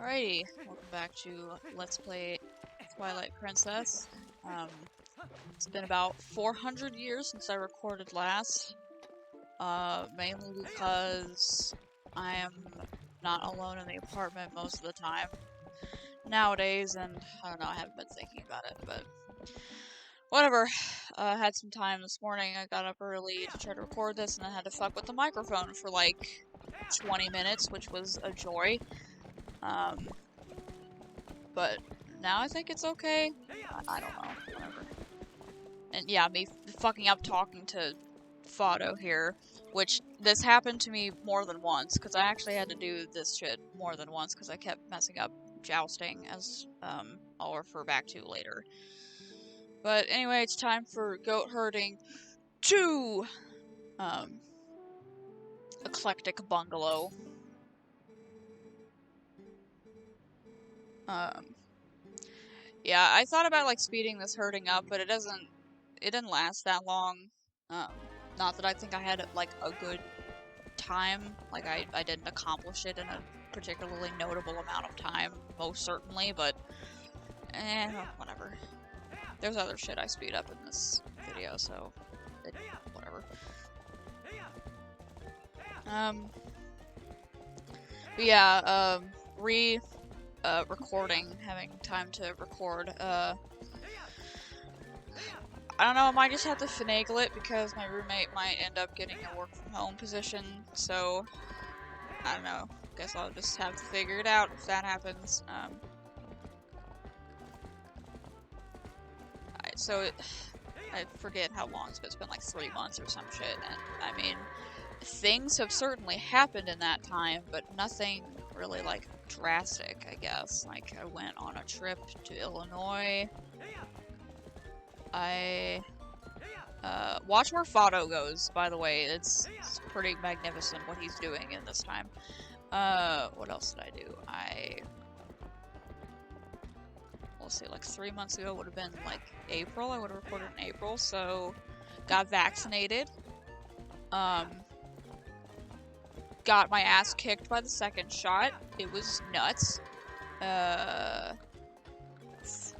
Alrighty, welcome back to Let's Play Twilight Princess. It's been about 400 years since I recorded last, mainly because I am not alone in the apartment most of the time nowadays, and I don't know, I haven't been thinking about it, but whatever. I had some time this morning. I got up early to try to record this, and I had to fuck with the microphone for like 20 minutes, which was a joy. But now I think it's okay. I don't know, whatever. And yeah, me fucking up talking to Fado here, which this happened to me more than once, because I actually had to do this shit more than once, because I kept messing up jousting, as I'll refer back to later. But anyway, it's time for Goat Herding 2! Eclectic Bungalow. Yeah, I thought about like speeding this herding up, but it didn't last that long. Not that I think I had like a good time, like I didn't accomplish it in a particularly notable amount of time, most certainly, but whatever. There's other shit I speed up in this video, so whatever. But yeah, recording, having time to record, I don't know, I might just have to finagle it because my roommate might end up getting a work from home position, so I don't know, guess I'll just have to figure it out if that happens. I forget how long it's been. It's been like 3 months or some shit, and I mean, things have certainly happened in that time, but nothing really like drastic, I guess. Like, I went on a trip to Illinois. I watch where Fado goes, by the way. It's pretty magnificent what he's doing in this time. What else did I do? Let's see, like 3 months ago would have been like April. I would have recorded in April, so got vaccinated. Got my ass kicked by the second shot. It was nuts.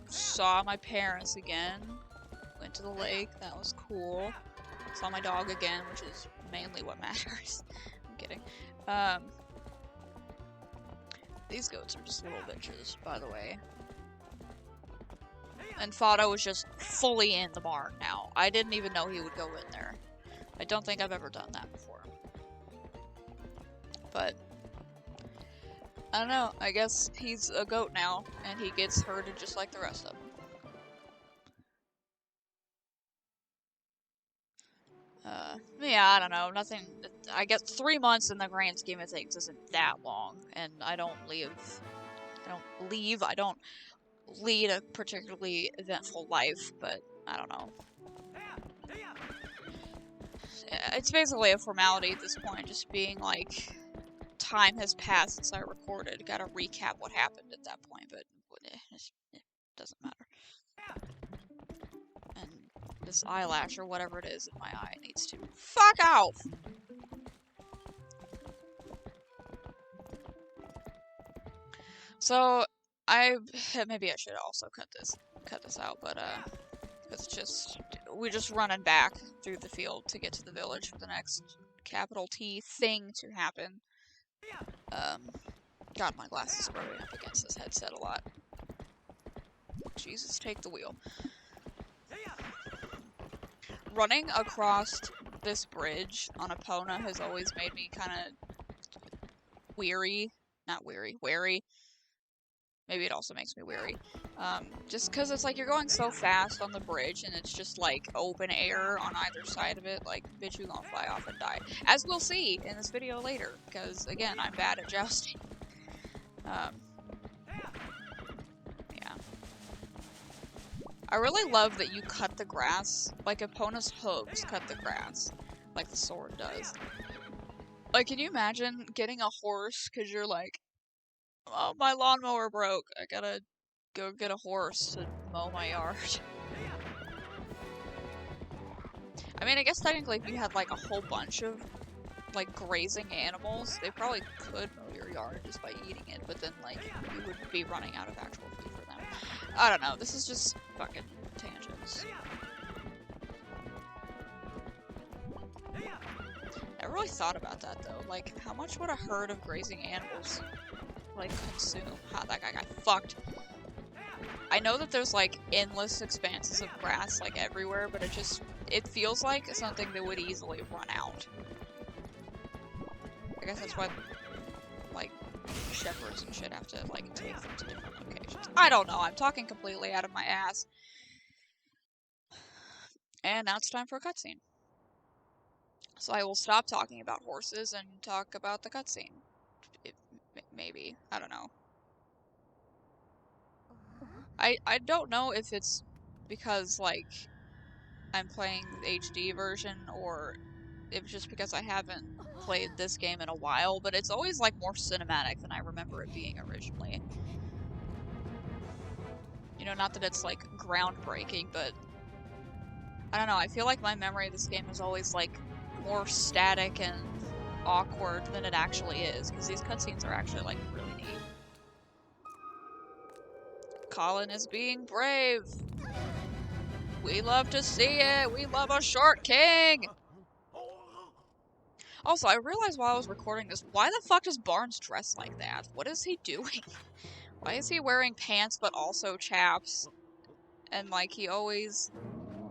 Saw my parents again. Went to the lake. That was cool. Saw my dog again, which is mainly what matters. I'm kidding. These goats are just little bitches, by the way. And Fado was just fully in the barn now. I didn't even know he would go in there. I don't think I've ever done that before. But I don't know, I guess he's a goat now, and he gets herded just like the rest of them. Yeah, I don't know, nothing, I guess 3 months in the grand scheme of things isn't that long, and I don't lead a particularly eventful life, but I don't know. It's basically a formality at this point, just being like, time has passed since I recorded. Gotta recap what happened at that point, but it doesn't matter. And this eyelash or whatever it is in my eye needs to fuck off! So maybe I should also cut this out, but we're just running back through the field to get to the village for the next capital T thing to happen. God, my glasses are rubbing up against this headset a lot. Jesus, take the wheel. Running across this bridge on Epona has always made me kind of wary. Maybe it also makes me weary. Just because it's like you're going so fast on the bridge and it's just like open air on either side of it, like, bitch, you're gonna fly off and die. As we'll see in this video later, because again, I'm bad at jousting. Yeah. I really love that you cut the grass, like Epona's hooves cut the grass, like the sword does. Like, can you imagine getting a horse because you're like, oh, my lawnmower broke. I gotta go get a horse to mow my yard. I mean, I guess technically if you had like a whole bunch of like, grazing animals, they probably could mow your yard just by eating it, but then, like, you would be running out of actual food for them. I don't know, this is just fucking tangents. I really thought about that, though. Like, how much would a herd of grazing animals, like, consume? Ha, that guy got fucked. I know that there's, like, endless expanses of grass, like, everywhere, but it feels like something that would easily run out. I guess that's why, like, shepherds and shit have to, like, take them to different locations. I don't know, I'm talking completely out of my ass. And now it's time for a cutscene. So I will stop talking about horses and talk about the cutscene. Maybe. I don't know. I don't know if it's because, like, I'm playing the HD version, or if it's just because I haven't played this game in a while, but it's always, like, more cinematic than I remember it being originally. You know, not that it's, like, groundbreaking, but I don't know, I feel like my memory of this game is always, like, more static and awkward than it actually is, because these cutscenes are actually, like, really neat. Colin is being brave! We love to see it! We love a short king! Also, I realized while I was recording this, why the fuck does Barnes dress like that? What is he doing? Why is he wearing pants but also chaps? And, like, he always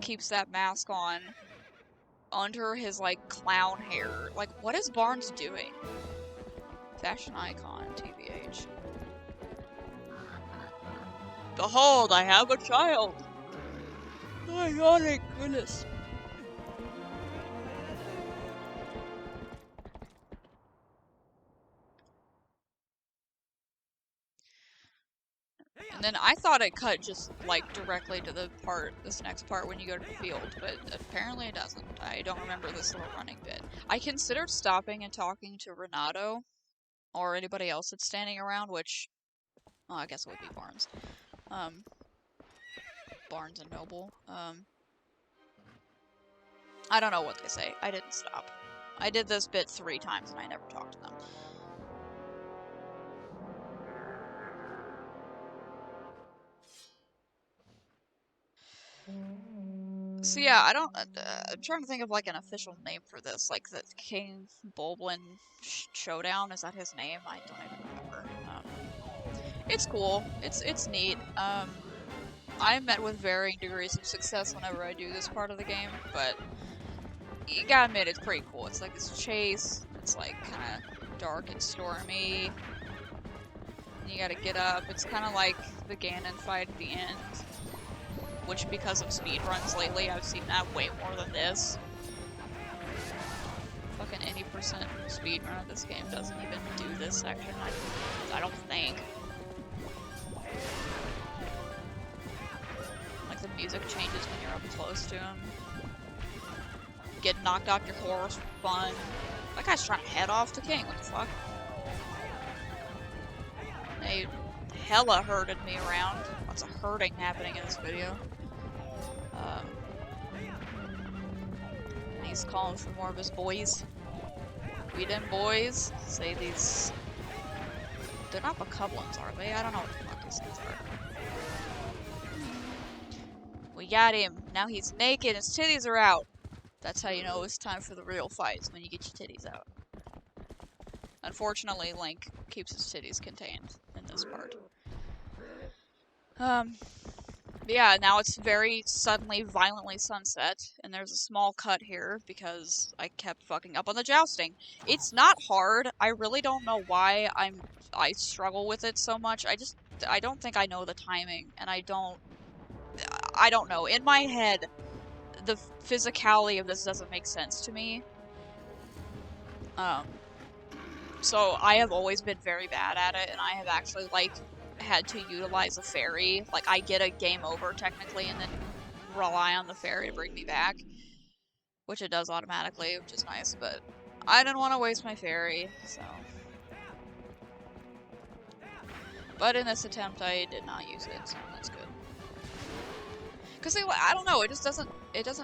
keeps that mask on under his, like, clown hair. Like, what is Barnes doing? Fashion icon, TBH. Behold, I have a child! My god, thank goodness. And then I thought it cut just, like, directly to this next part when you go to the field, but apparently it doesn't. I don't remember this little running bit. I considered stopping and talking to Renato, or anybody else that's standing around, which, oh, I guess it would be Barnes. Barnes and Noble. I don't know what they say. I didn't stop. I did this bit 3 times and I never talked to them. So yeah, I'm trying to think of, like, an official name for this, like the King Bulblin Showdown, is that his name? I don't even remember. It's cool, it's neat. I'm met with varying degrees of success whenever I do this part of the game, but you gotta admit, it's pretty cool. It's like this chase, it's like kinda dark and stormy, and you gotta get up. It's kinda like the Ganon fight at the end, which, because of speedruns lately, I've seen that way more than this. Fucking any percent speedrun of this game doesn't even do this section, I don't think. Like, the music changes when you're up close to him. Get knocked off your horse for fun. That guy's trying to head off the king, what the fuck? They hella herded me around. Lots of herding happening in this video. And he's calling for more of his boys. We them boys. Say these... They're not bokoblins, are they? I don't know what the fuck these things are. We got him. Now he's naked. His titties are out. That's how you know it's time for the real fights, when you get your titties out. Unfortunately, Link keeps his titties contained in this part. But yeah, now it's very suddenly, violently sunset, and there's a small cut here because I kept fucking up on the jousting. It's not hard. I really don't know why I struggle with it so much. I don't think I know the timing, and I don't know. In my head, the physicality of this doesn't make sense to me. So I have always been very bad at it, and I have actually, like, had to utilize a fairy. Like, I get a game over, technically, and then rely on the fairy to bring me back. Which it does automatically, which is nice, but I didn't want to waste my fairy, so... But in this attempt, I did not use it, so that's good. Because, I don't know, it just doesn't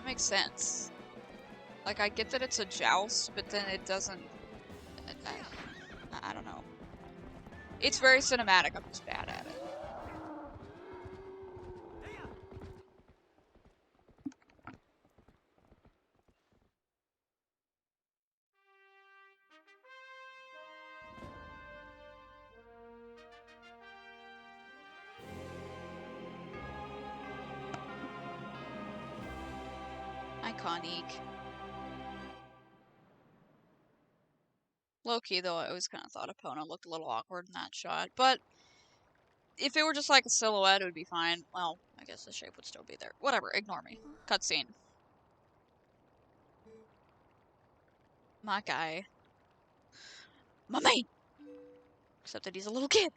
make sense. Like, I get that it's a joust, but then it doesn't I don't know. It's very cinematic, I'm just bad at it. Iconic. Low-key, though, I always kind of thought Epona looked a little awkward in that shot, but if it were just like a silhouette, it would be fine. Well, I guess the shape would still be there. Whatever, ignore me. Cutscene. My guy. My man! Except that he's a little kid.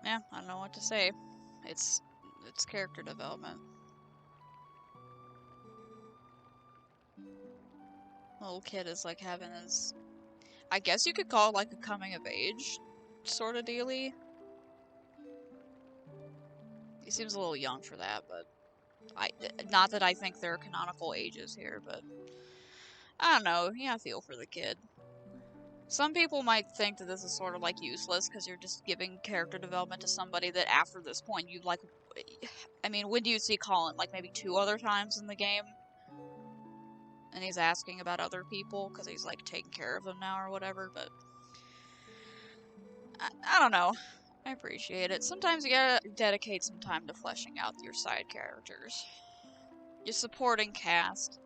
Yeah, I don't know what to say. It's character development. Little kid is like having his, I guess you could call it like a coming of age sort of dealy. He seems a little young for that, but not that I think there are canonical ages here, but I don't know. Yeah, I feel for the kid. Some people might think that this is sort of like useless because you're just giving character development to somebody that after this point you like. I mean, when do you see Colin? Like maybe 2 other times in the game? And he's asking about other people because he's like taking care of them now or whatever, but I don't know. I appreciate it. Sometimes you gotta dedicate some time to fleshing out your side characters. Your supporting cast.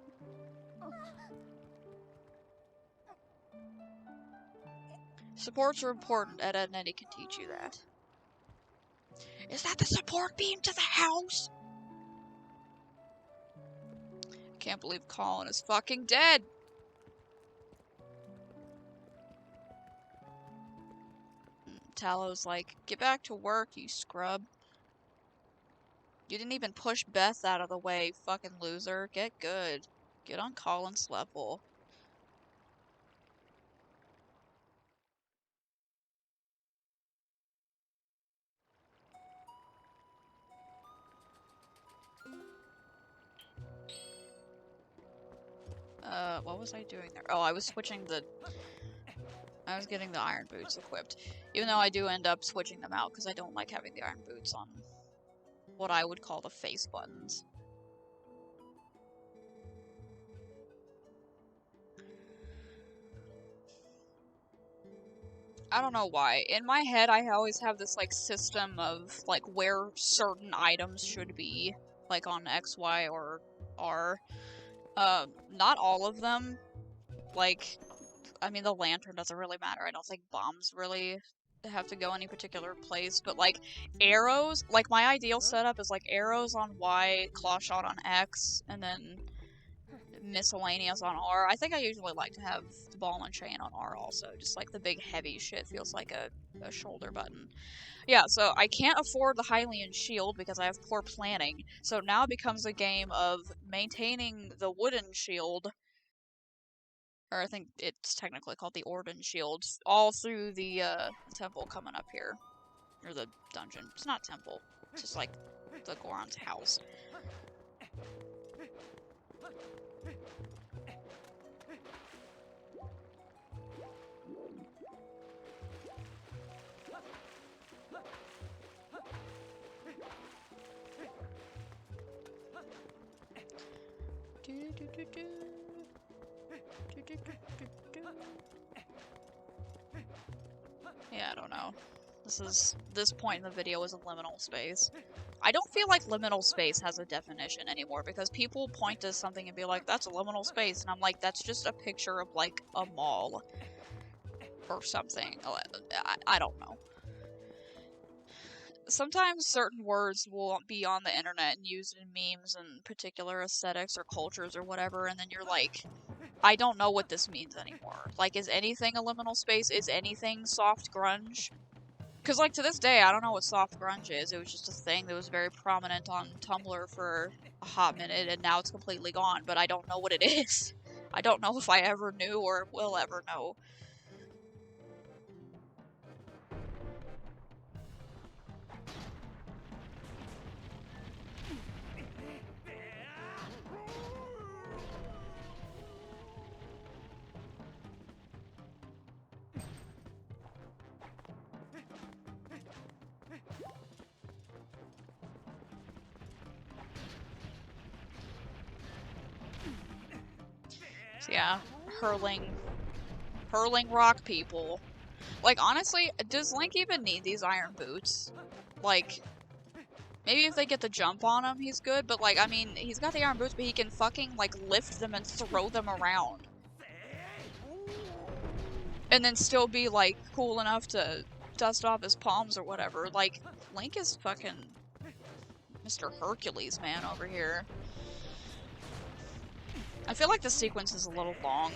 Supports are important. Ed and Eddie can teach you that. Is that the support beam to the house? Can't believe Colin is fucking dead. Tallow's like, get back to work, you scrub. You didn't even push Beth out of the way, fucking loser. Get good. Get on Colin's level. What was I doing there? Oh, I was switching the... I was getting the iron boots equipped. Even though I do end up switching them out, because I don't like having the iron boots on what I would call the face buttons. I don't know why. In my head, I always have this, like, system of, like, where certain items should be. Like, on X, Y, or R. Not all of them. Like, I mean, the lantern doesn't really matter. I don't think bombs really have to go any particular place. But, like, arrows... Like, my ideal setup is, like, arrows on Y, claw shot on X, and then miscellaneous on R. I think I usually like to have the ball and chain on R also. Just like the big heavy shit feels like a shoulder button. Yeah, so I can't afford the Hylian shield because I have poor planning. So now it becomes a game of maintaining the wooden shield, or I think it's technically called the Orden shield, all through the temple coming up here. Or the dungeon. It's not temple. It's just like the Goron's house. Yeah, I don't know. This point in the video is a liminal space. I don't feel like liminal space has a definition anymore because people point to something and be like, that's a liminal space, and I'm like, that's just a picture of like a mall or something. I don't know. Sometimes certain words will be on the internet and used in memes and particular aesthetics or cultures or whatever, and then you're like, I don't know what this means anymore. Like, is anything a liminal space? Is anything soft grunge? Because, like, to this day, I don't know what soft grunge is. It was just a thing that was very prominent on Tumblr for a hot minute, and now it's completely gone, but I don't know what it is. I don't know if I ever knew or will ever know. So yeah, hurling rock people. Like, honestly, does Link even need these iron boots? Like, maybe if they get the jump on him, he's good, but like, I mean, he's got the iron boots, but he can fucking, like, lift them and throw them around. And then still be, like, cool enough to dust off his palms or whatever. Like, Link is fucking Mr. Hercules, man, over here. I feel like the sequence is a little long.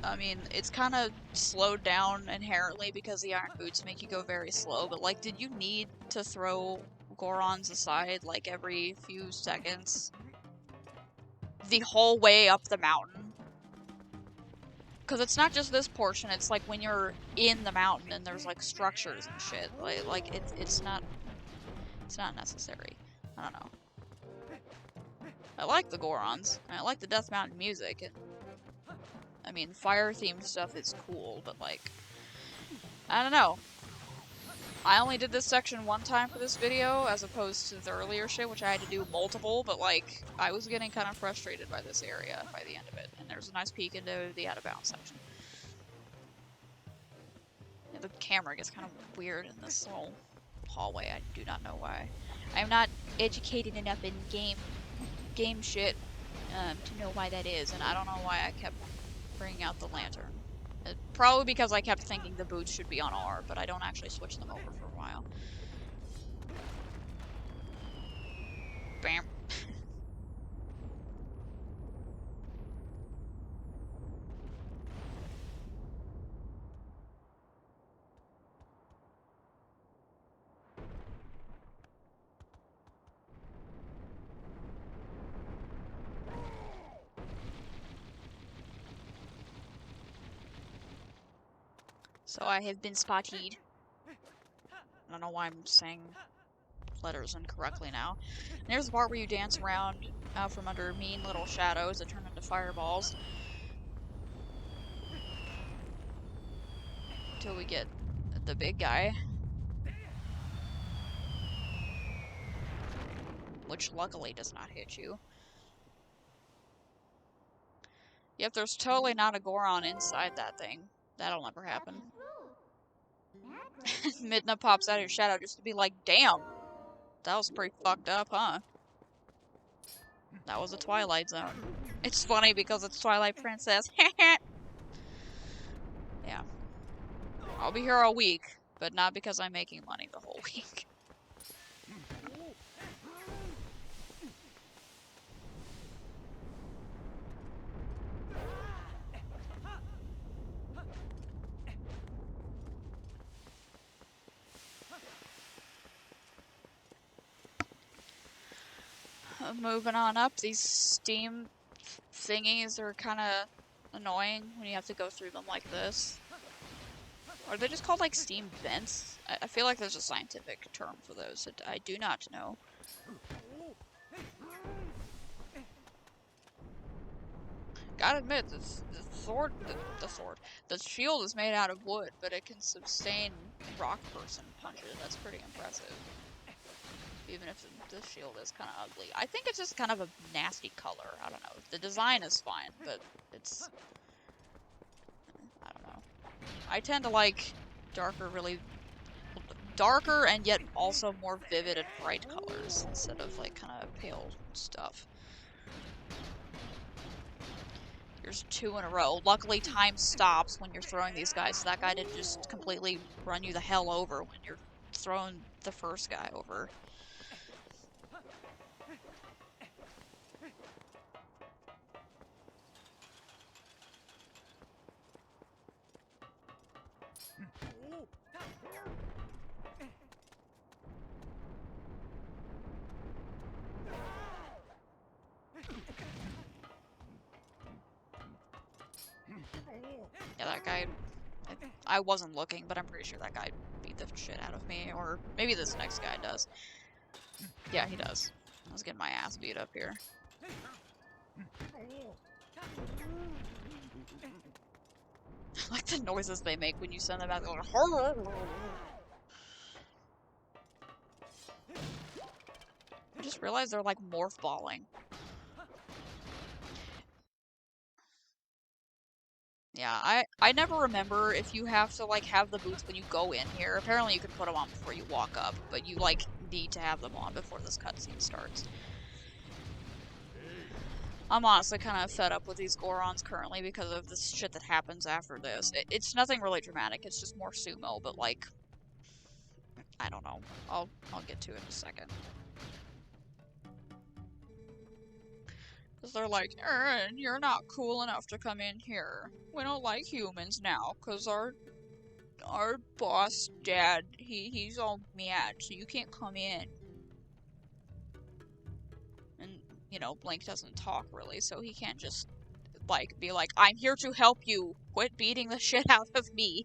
I mean, it's kind of slowed down inherently because the iron boots make you go very slow, but like, did you need to throw Gorons aside like every few seconds? The whole way up the mountain? Because it's not just this portion, it's like when you're in the mountain and there's like structures and shit. Like it's not necessary. I don't know. I like the Gorons, and I like the Death Mountain music, and I mean, fire-themed stuff is cool, but like, I don't know. I only did this section one time for this video, as opposed to the earlier shit, which I had to do multiple, but like, I was getting kind of frustrated by this area by the end of it, and there's a nice peek into the out-of-bounds section. Yeah, the camera gets kind of weird in this little hallway, I do not know why. I'm not educated enough in game shit to know why that is, and I don't know why I kept bringing out the lantern. Probably because I kept thinking the boots should be on R, but I don't actually switch them over for a while. Bam. So I have been spotted. I don't know why I'm saying letters incorrectly now. And there's the part where you dance around out from under mean little shadows that turn into fireballs. Until we get the big guy. Which luckily does not hit you. Yep, there's totally not a Goron inside that thing. That'll never happen. Midna pops out of your shadow just to be like, damn, that was pretty fucked up, huh? That was a Twilight Zone. It's funny because it's Twilight Princess. Yeah. I'll be here all week, but not because I'm making money the whole week. Moving on up, these steam thingies are kind of annoying when you have to go through them like this. Are they just called like steam vents? I feel like there's a scientific term for those that I do not know. Gotta admit, the shield is made out of wood, but it can sustain rock person punches. That's pretty impressive. Even if the shield is kind of ugly. I think it's just kind of a nasty color. I don't know. The design is fine, but it's... I don't know. I tend to like darker and yet also more vivid and bright colors instead of like kind of pale stuff. There's two in a row. Luckily time stops when you're throwing these guys, so that guy didn't just completely run you the hell over when you're throwing the first guy over. Yeah, that guy... I wasn't looking, but I'm pretty sure that guy beat the shit out of me. Or maybe this next guy does. Yeah, he does. I was getting my ass beat up here. I like the noises they make when you send them out. They're like, I just realized they're like morph balling. Yeah, I never remember if you have to like have the boots when you go in here. Apparently you can put them on before you walk up, but you like need to have them on before this cutscene starts. I'm honestly kind of fed up with these Gorons currently because of this shit that happens after this. It's nothing really dramatic, it's just more sumo, but like, I don't know. I'll get to it in a second. Because they're like, Aaron, you're not cool enough to come in here. We don't like humans now, because our boss dad, he's all mad, so you can't come in. And, you know, Blink doesn't talk really, so he can't just, like, be like, I'm here to help you. Quit beating the shit out of me.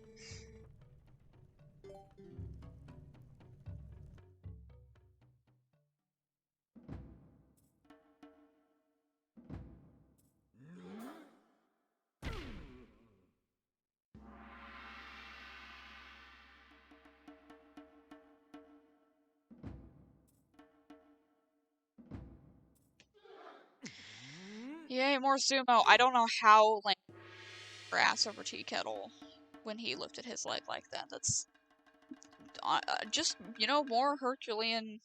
Yay, more sumo. I don't know how, like, ass over tea kettle when he lifted his leg like that. That's just, you know, more Herculean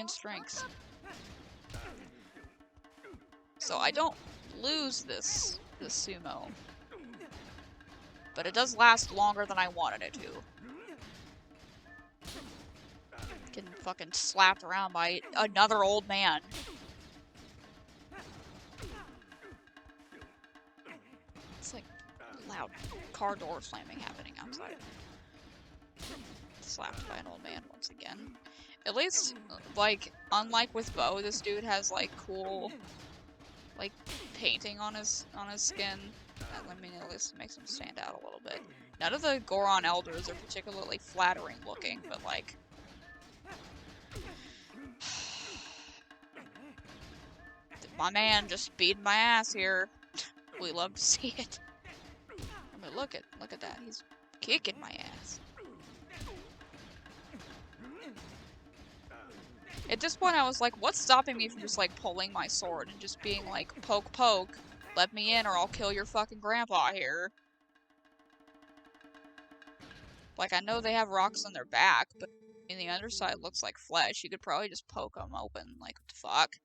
strength. So I don't lose this sumo, but it does last longer than I wanted it to. Getting fucking slapped around by another old man. It's like loud car door slamming happening outside. Slapped by an old man once again. At least, like, unlike with Bo, this dude has like cool, like, painting on his skin. I mean, at least it makes him stand out a little bit. None of the Goron elders are particularly flattering looking, but like, my man just beating my ass here. We love to see it. I mean, look at that. He's kicking my ass. At this point, I was like, what's stopping me from just, like, pulling my sword and just being like, poke, poke, let me in or I'll kill your fucking grandpa here. Like, I know they have rocks on their back, but I mean, the underside looks like flesh. You could probably just poke them open. Like, what the fuck?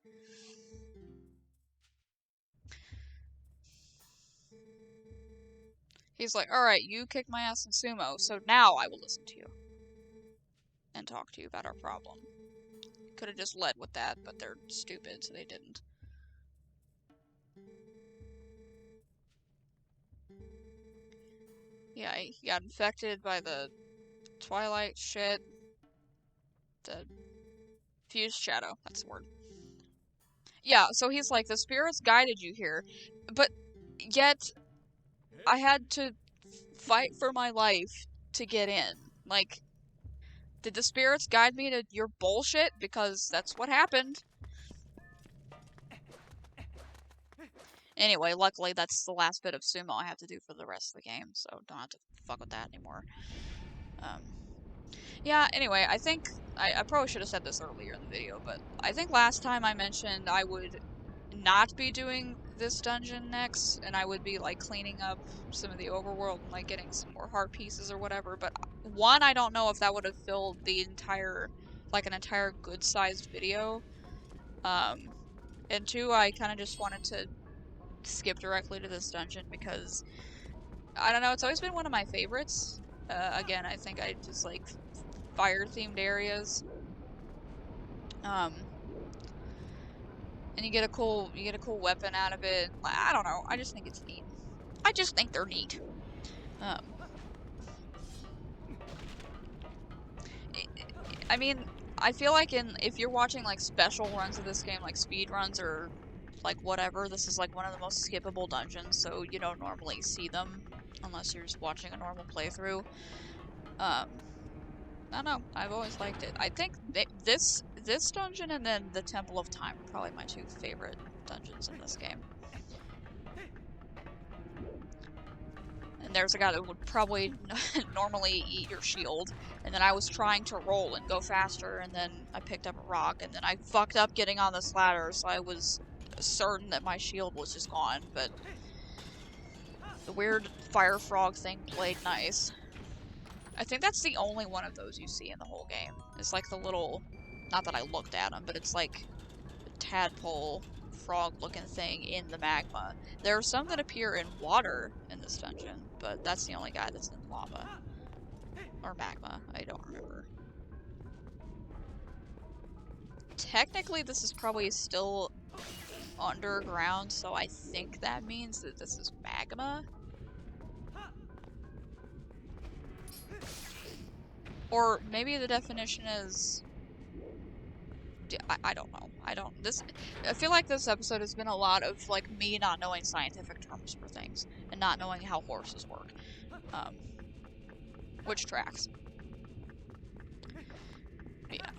He's like, alright, you kicked my ass in sumo, so now I will listen to you. And talk to you about our problem. Could have just led with that, but they're stupid, so they didn't. Yeah, he got infected by the Twilight shit. The fused shadow, that's the word. Yeah, so he's like, the spirits guided you here, but yet I had to fight for my life to get in. Like, did the spirits guide me to your bullshit? Because that's what happened. Anyway, luckily that's the last bit of sumo I have to do for the rest of the game, so don't have to fuck with that anymore. Yeah, anyway, I think, I probably should have said this earlier in the video, but I think last time I mentioned I would not be doing this dungeon next, and I would be, like, cleaning up some of the overworld and, like, getting some more heart pieces or whatever, but one, I don't know if that would have filled the entire, like, an entire good-sized video, and two, I kind of just wanted to skip directly to this dungeon because, I don't know, it's always been one of my favorites. Again, I think I just, like, fire-themed areas. And you get a cool weapon out of it. I don't know. I just think it's neat. I just think they're neat. I mean, I feel like if you're watching like special runs of this game, like speed runs or like, whatever. This is, like, one of the most skippable dungeons, so you don't normally see them unless you're just watching a normal playthrough. I don't know. I've always liked it. I think this dungeon and then the Temple of Time are probably my two favorite dungeons in this game. And there's a guy that would probably normally eat your shield, and then I was trying to roll and go faster, and then I picked up a rock, and then I fucked up getting on this ladder, so I was certain that my shield was just gone, but the weird fire frog thing played nice. I think that's the only one of those you see in the whole game. It's like the little, not that I looked at him, but it's like a tadpole frog-looking thing in the magma. There are some that appear in water in this dungeon, but that's the only guy that's in lava. Or magma, I don't remember. Technically, this is probably still underground, so I think that means that this is magma. Or maybe the definition is... I don't know. I feel like this episode has been a lot of, like, me not knowing scientific terms for things, and not knowing how horses work. Which tracks. Yeah.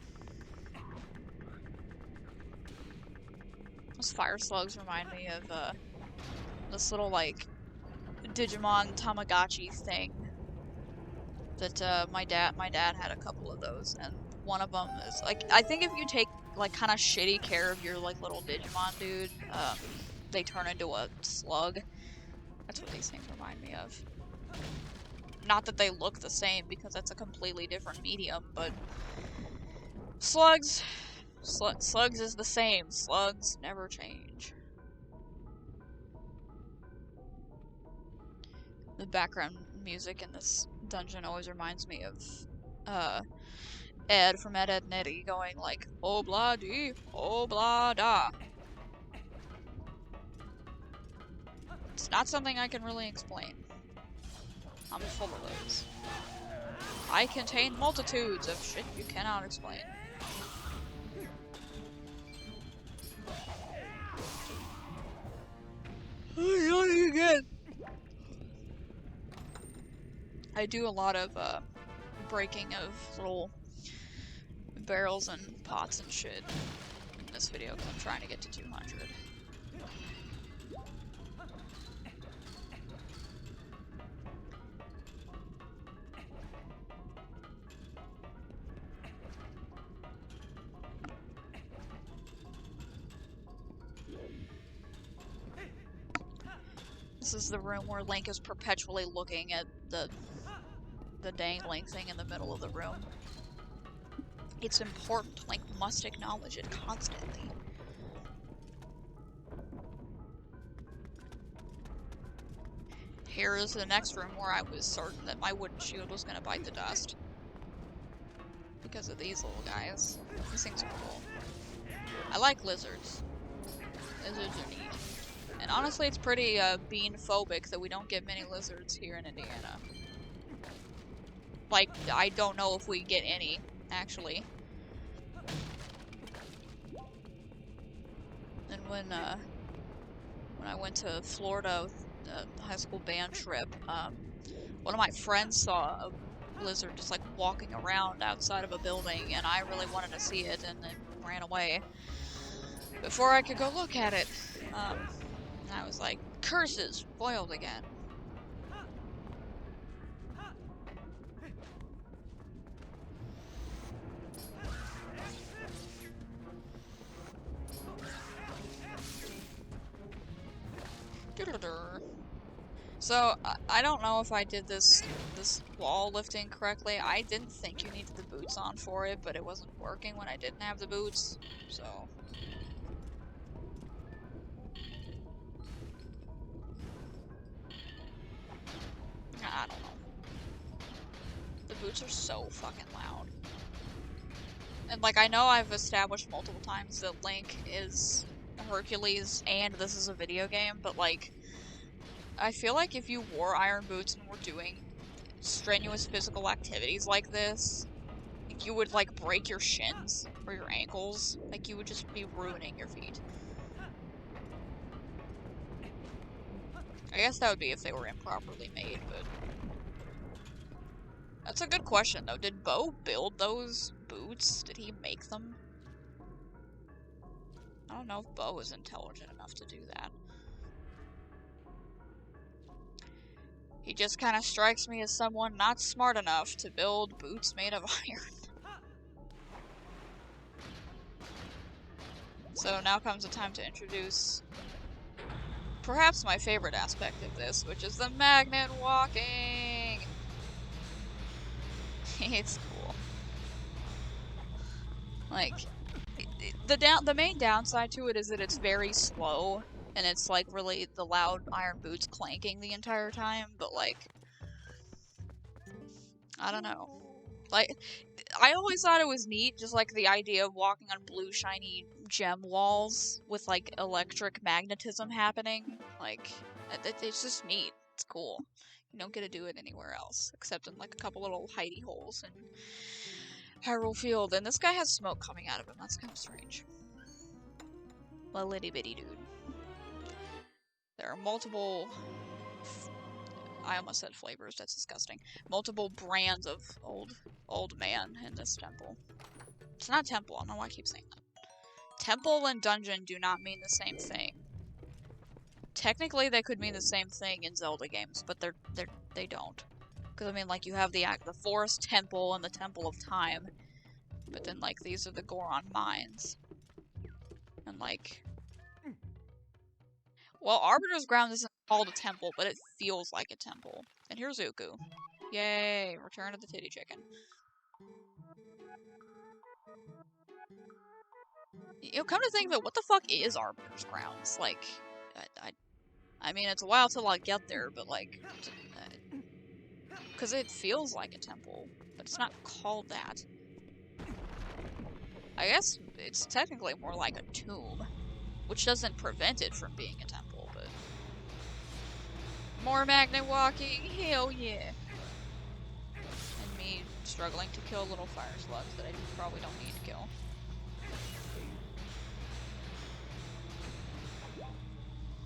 Those fire slugs remind me of, this little, like, Digimon Tamagotchi thing that, my dad had a couple of those, and one of them is, like, I think if you take, like, kind of shitty care of your, like, little Digimon dude, they turn into a slug. That's what these things remind me of. Not that they look the same, because that's a completely different medium, but slugs is the same. Slugs never change. The background music in this dungeon always reminds me of, Ed from Ed, Edd n Eddy going like, oh blah dee, oh blah da. It's not something I can really explain. I'm full of those. I contain multitudes of shit you cannot explain. I do a lot of breaking of little barrels and pots and shit in this video because I'm trying to get to 200. This is the room where Link is perpetually looking at the dangling thing in the middle of the room. It's important. Link must acknowledge it constantly. Here is the next room where I was certain that my wooden shield was gonna bite the dust. Because of these little guys. These things are cool. I like lizards. Lizards are neat. And honestly, it's pretty bean-phobic that we don't get many lizards here in Indiana. Like, I don't know if we get any, actually. And when I went to Florida with the high school band trip, one of my friends saw a lizard just like walking around outside of a building, and I really wanted to see it, and it ran away before I could go look at it. And I was like, curses, foiled again. So, I don't know if I did this wall lifting correctly. I didn't think you needed the boots on for it, but it wasn't working when I didn't have the boots, so... I don't know. The boots are so fucking loud. And, like, I know I've established multiple times that Link is Hercules and this is a video game, but, like, I feel like if you wore iron boots and were doing strenuous physical activities like this, like, you would, like, break your shins or your ankles. Like, you would just be ruining your feet. guess that would be if they were improperly made, but... That's a good question, though. Did Bo build those boots? Did he make them? I don't know if Bo is intelligent enough to do that. He just kind of strikes me as someone not smart enough to build boots made of iron. So now comes the time to introduce perhaps my favorite aspect of this, which is the magnet walking! It's cool. Like, the main downside to it is that it's very slow, and it's like really the loud iron boots clanking the entire time, but like, I don't know. Like, I always thought it was neat, just like the idea of walking on blue shiny gem walls with like electric magnetism happening. Like, it's just neat. It's cool. You don't get to do it anywhere else, except in like a couple little hidey holes in Hyrule Field. And this guy has smoke coming out of him. That's kind of strange. A litty bitty dude. There are multiple... I almost said flavors, that's disgusting. Multiple brands of old man in this temple. It's not temple, I don't know why I keep saying that. Temple and dungeon do not mean the same thing. Technically, they could mean the same thing in Zelda games, but they don't. Because, I mean, like, you have the Forest Temple and the Temple of Time, but then, like, these are the Goron Mines. And, like... Well, Arbiter's Ground isn't called a temple, but it feels like a temple. And here's Uku. Yay! Return of the titty chicken. You know, come to think of it, what the fuck is Arbiter's Grounds? Like, I mean, it's a while till I get there, but like... Because it feels like a temple, but it's not called that. I guess it's technically more like a tomb, which doesn't prevent it from being a temple, but... More magnet walking, hell yeah! And me struggling to kill little fire slugs that I probably don't need to kill.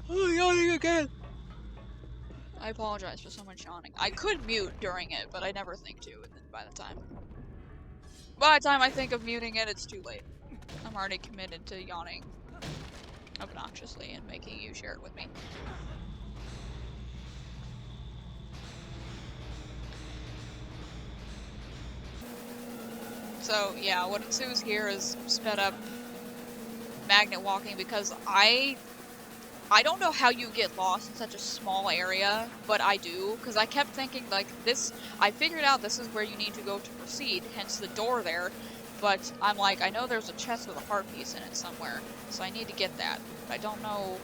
Oh, yawning again! I apologize for so much yawning. I could mute during it, but I never think to, and then by the time I think of muting it, it's too late. I'm already committed to yawning obnoxiously and making you share it with me. So, yeah, what ensues here is sped up magnet walking because I don't know how you get lost in such a small area, but I do, because I kept thinking, like, this, I figured out this is where you need to go to proceed, hence the door there, but I'm like, I know there's a chest with a heart piece in it somewhere, so I need to get that, but I don't know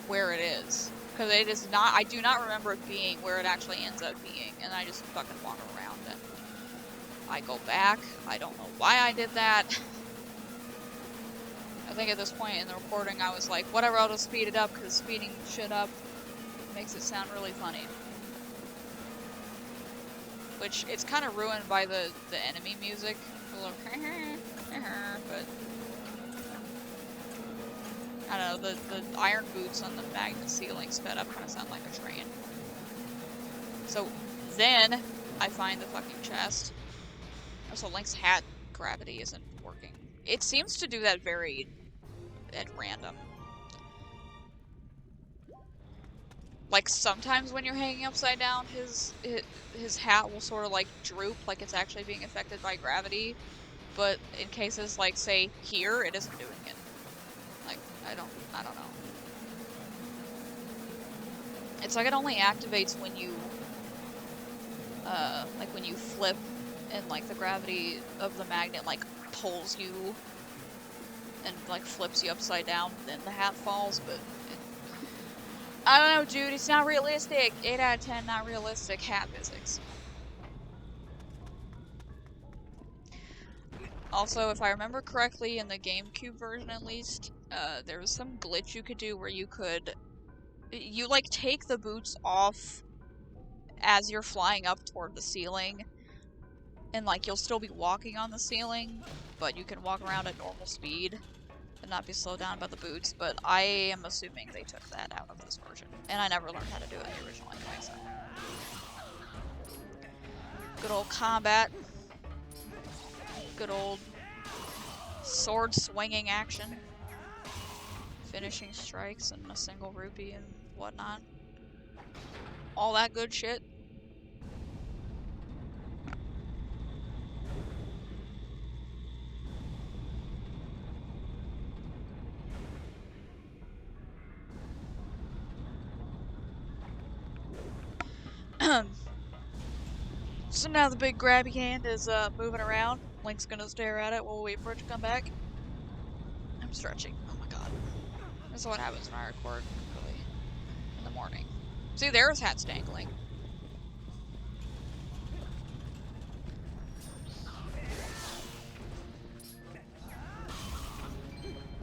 where it is, because it is not, I do not remember it being where it actually ends up being, and I just fucking wander around, and I go back, I don't know why I did that. I think at this point in the recording I was like, whatever, I'll just speed it up, because speeding shit up makes it sound really funny. Which, it's kind of ruined by the enemy music. A little but... I don't know, the iron boots on the magnet ceiling sped up kind of sound like a train. So, then, I find the fucking chest. Also, Link's hat gravity isn't working. It seems to do that very at random. Like, sometimes when you're hanging upside down, his hat will sort of, like, droop, like it's actually being affected by gravity. But in cases, like, say, here, it isn't doing it. Like, I don't know. It's like it only activates when you, like, when you flip and, like, the gravity of the magnet, like, pulls you and, like, flips you upside down, then the hat falls, but I don't know, dude, it's not realistic. 8 out of 10, not realistic hat physics. Also, if I remember correctly, in the GameCube version at least, there was some glitch you could do where you could, like, take the boots off as you're flying up toward the ceiling, and, like, you'll still be walking on the ceiling, but you can walk around at normal speed and not be slowed down by the boots, but I am assuming they took that out of this version. And I never learned how to do it in the original anyway, so. Good old combat. Good old sword swinging action. Finishing strikes and a single rupee and whatnot. All that good shit. So now the big grabby hand is moving around. Link's gonna stare at it while we wait for it to come back. I'm stretching. Oh my god. This is what happens when I record early in the morning. See, there's hats dangling.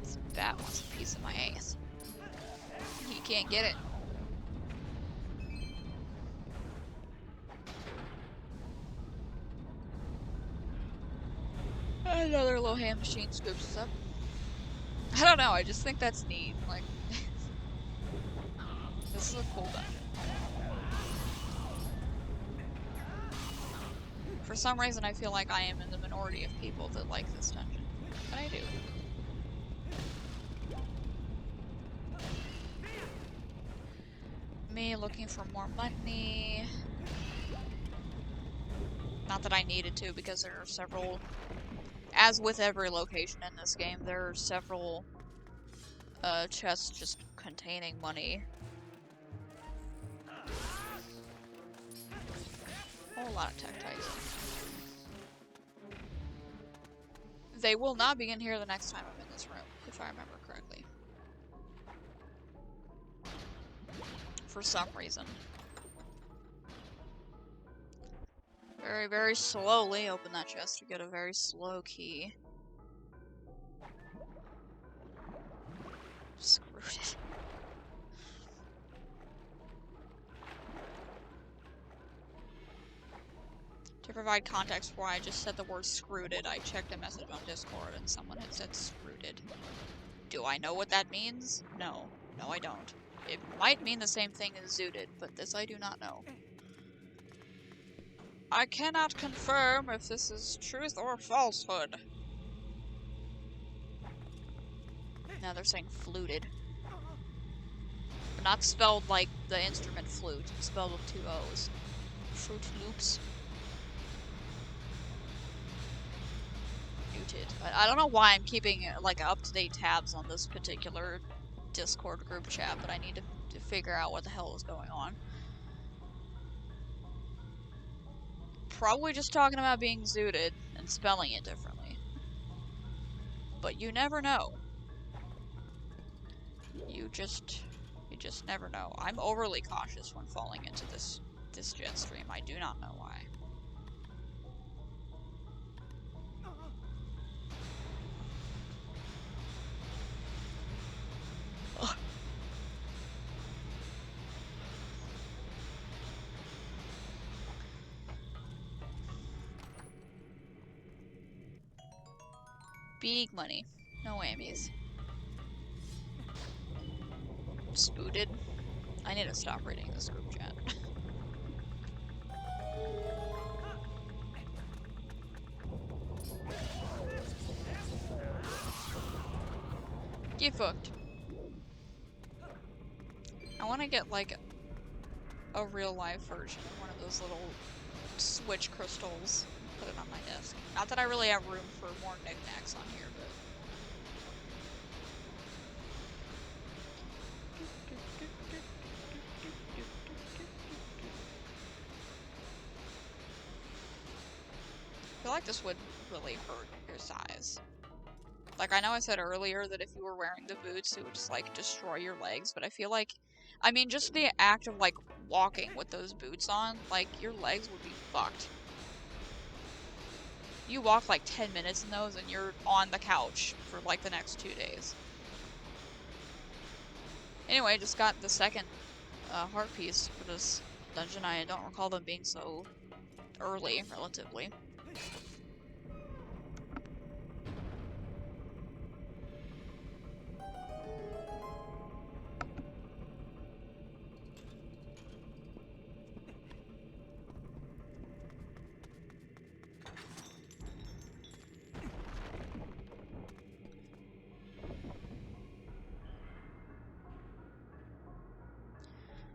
This bat wants a piece of my ass. He can't get it. Another little hand machine scoops us up. I don't know, I just think that's neat. Like, this is a cool dungeon. For some reason, I feel like I am in the minority of people that like this dungeon. But I do. Me looking for more money. Not that I needed to, because there are several... As with every location in this game, there are several chests just containing money. A whole lot of tectites. They will not be in here the next time I'm in this room, if I remember correctly. For some reason. Very, very slowly open that chest to get a very slow key. Screwed it. To provide context for why I just said the word screwed it, I checked a message on Discord and someone had said screwed it. Do I know what that means? No. No, I don't. It might mean the same thing as zooted, but this I do not know. I cannot confirm if this is truth or falsehood. Now they're saying fluted. But not spelled like the instrument flute, it's spelled with 2 O's. Fruit Loops. Muted. I don't know why I'm keeping like up-to-date tabs on this particular Discord group chat, but I need to figure out what the hell is going on. Probably just talking about being zooted and spelling it differently. But you never know. You just never know. I'm overly cautious when falling into this jet stream. I do not know why. Ugh. Big money. No whammies. Spooted. I need to stop reading this group chat. Get fucked. I want to get like a real life version of one of those little switch crystals. Put it on my desk. Not that I really have room for more knickknacks on here, but... I feel like this would really hurt your size. Like, I know I said earlier that if you were wearing the boots, it would just, like, destroy your legs, but I feel like... I mean, just the act of, like, walking with those boots on, like, your legs would be fucked. You walk like 10 minutes in those and you're on the couch for like the next 2 days. Anyway, just got the second heart piece for this dungeon. I don't recall them being so early, relatively.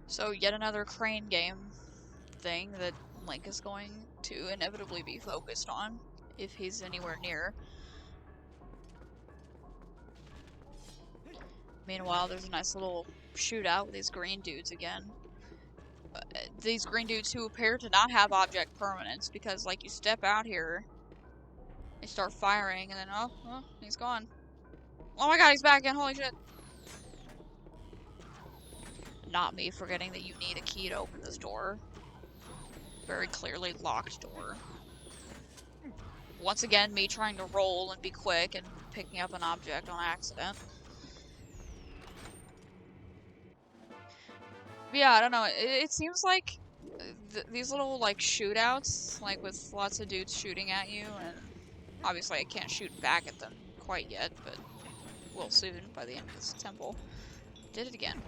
So yet another crane game thing that Link is going to inevitably be focused on if he's anywhere near. Meanwhile, there's a nice little shootout with these green dudes again. These green dudes who appear to not have object permanence because, like, you step out here, they start firing, and then, oh, he's gone. Oh my god, he's back again, holy shit. Not me forgetting that you need a key to open this door. Very clearly locked door. Once again, me trying to roll and be quick and picking up an object on accident. But yeah, I don't know. It seems like these little, like, shootouts, like, with lots of dudes shooting at you, and obviously I can't shoot back at them quite yet, but will soon by the end of this temple. Did it again.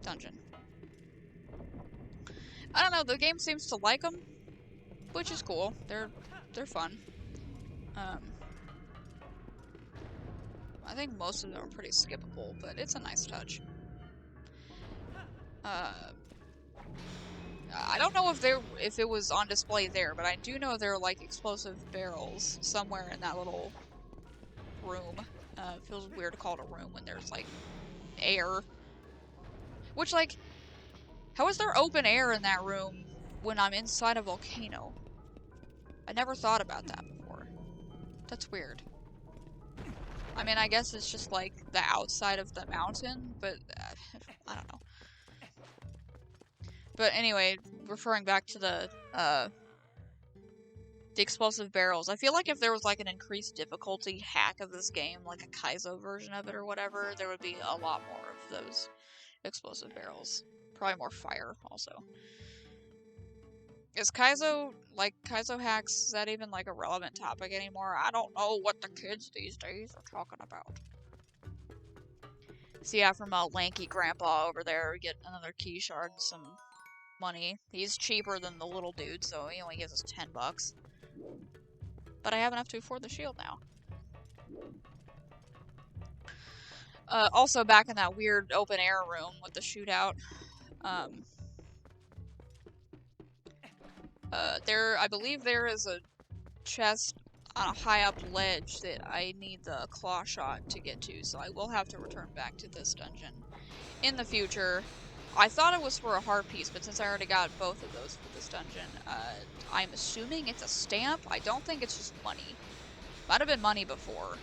Dungeon. I don't know, the game seems to like them, which is cool. They're fun. I think most of them are pretty skippable, but it's a nice touch. I don't know if it was on display there, but I do know there are, like, explosive barrels somewhere in that little room. It feels weird to call it a room when there's, like, air. Which, like, how is there open air in that room when I'm inside a volcano? I never thought about that before. That's weird. I mean, I guess it's just, like, the outside of the mountain, but I don't know. But anyway, referring back to the explosive barrels, I feel like if there was, like, an increased difficulty hack of this game, like a Kaizo version of it or whatever, there would be a lot more of those explosive barrels. Probably more fire, also. Is Kaizo, like, Kaizo hacks, is that even, like, a relevant topic anymore? I don't know what the kids these days are talking about. So yeah, from a lanky grandpa over there, we get another key shard and some money. He's cheaper than the little dude, so he only gives us 10 bucks. But I have enough to afford the shield now. Also back in that weird open air room with the shootout. I believe there is a chest on a high up ledge that I need the claw shot to get to, so I will have to return back to this dungeon in the future. I thought it was for a heart piece, but since I already got both of those for this dungeon, I'm assuming it's a stamp. I don't think it's just money. Might have been money before.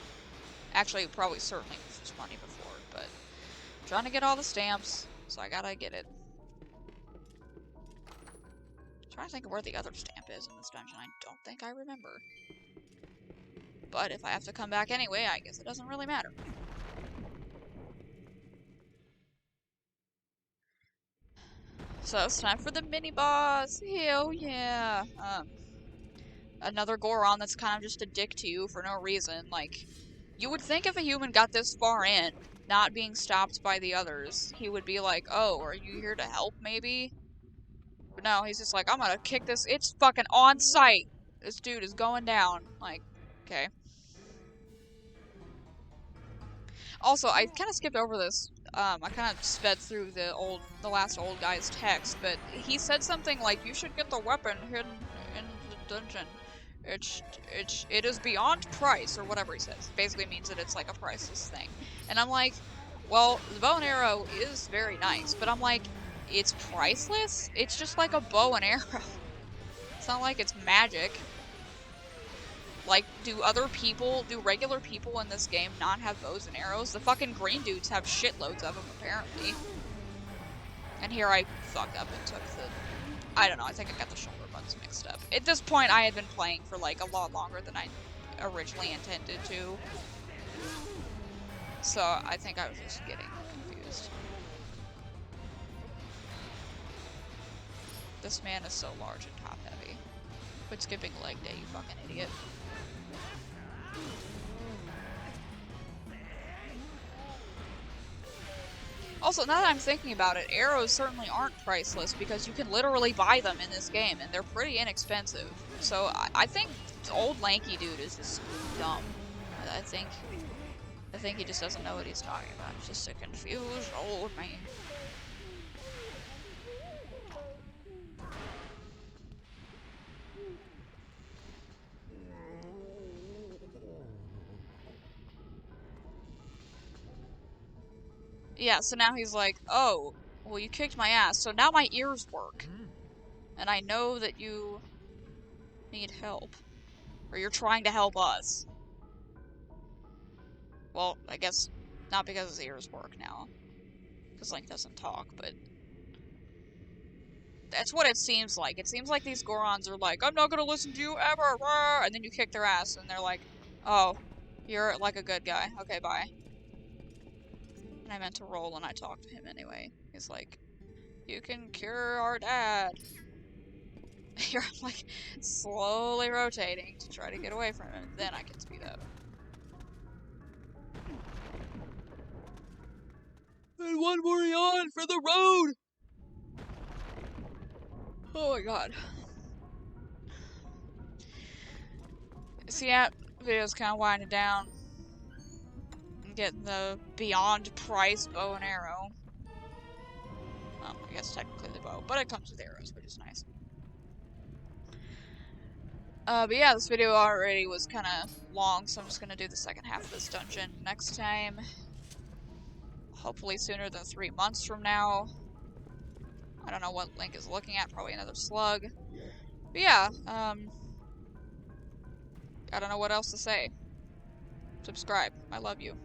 Actually, probably certainly was just money before, but I'm trying to get all the stamps, so I gotta get it. I'm trying to think of where the other stamp is in this dungeon. I don't think I remember. But if I have to come back anyway, I guess it doesn't really matter. So it's time for the mini-boss! Hell yeah! Another Goron that's kind of just a dick to you for no reason. Like, you would think if a human got this far in, not being stopped by the others, he would be like, oh, are you here to help, maybe? But no, he's just like, I'm gonna kick this. It's fucking on site! This dude is going down. Like, okay. Also, I kind of skipped over this. I kind of sped through the last old guy's text, but he said something like, you should get the weapon hidden in the dungeon. It is beyond price, or whatever he says. Basically means that it's like a priceless thing. And I'm like, well, the bow and arrow is very nice, but I'm like, it's priceless? It's just like a bow and arrow. It's not like it's magic. Like, do regular people in this game not have bows and arrows? The fucking green dudes have shitloads of them, apparently. And here I fucked up and took the... I don't know, I think I got the shoulder buttons mixed up. At this point, I had been playing for, like, a lot longer than I originally intended to. So, I think I was just getting confused. This man is so large and top-heavy. Quit skipping leg day, you fucking idiot. Also, now that I'm thinking about it, arrows certainly aren't priceless because you can literally buy them in this game, and they're pretty inexpensive. So I think old lanky dude is just dumb. I think he just doesn't know what he's talking about. He's just a confused old man. Yeah, so now he's like, oh, well, you kicked my ass, so now my ears work. And I know that you need help. Or you're trying to help us. Well, I guess not because his ears work now. Because Link doesn't talk, but that's what it seems like. It seems like these Gorons are like, I'm not gonna listen to you ever, and then you kick their ass, and they're like, oh, you're like a good guy. Okay, bye. And I meant to roll, and I talked to him anyway. He's like, you can cure our dad. You're like slowly rotating to try to get away from him, and then I can speed up. And one more yawn for the road! Oh my god. See, that video's kind of winding down. I'm getting the beyond price bow and arrow. Well, I guess technically the bow, but it comes with arrows, which is nice. But yeah, this video already was kind of long, so I'm just gonna do the second half of this dungeon next time. Hopefully sooner than 3 months from now. I don't know what Link is looking at, probably another slug. But yeah, I don't know what else to say. Subscribe. I love you.